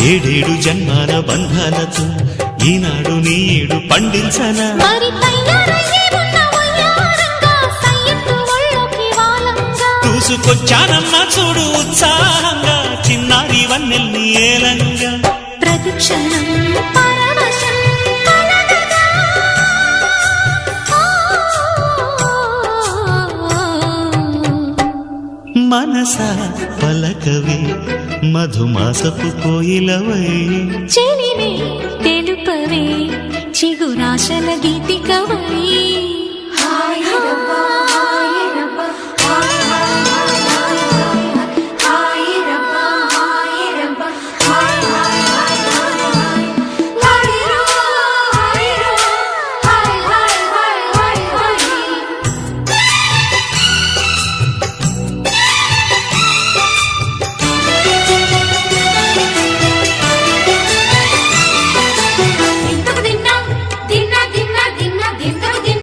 ఏడేడు జన్మాల బంధాలతో ఈనాడు నీడు పండించనా చూసుకొచ్చానమ్మా చూడు ఉత్సాహంగా చిన్నారి వన్నెల్ని ఏలంగా ప్రతిక్షణం మనసా పలకవే మధుమాసపు కోయిలవై చెలిమే తెలుపవే చిగురాశల గీతికవై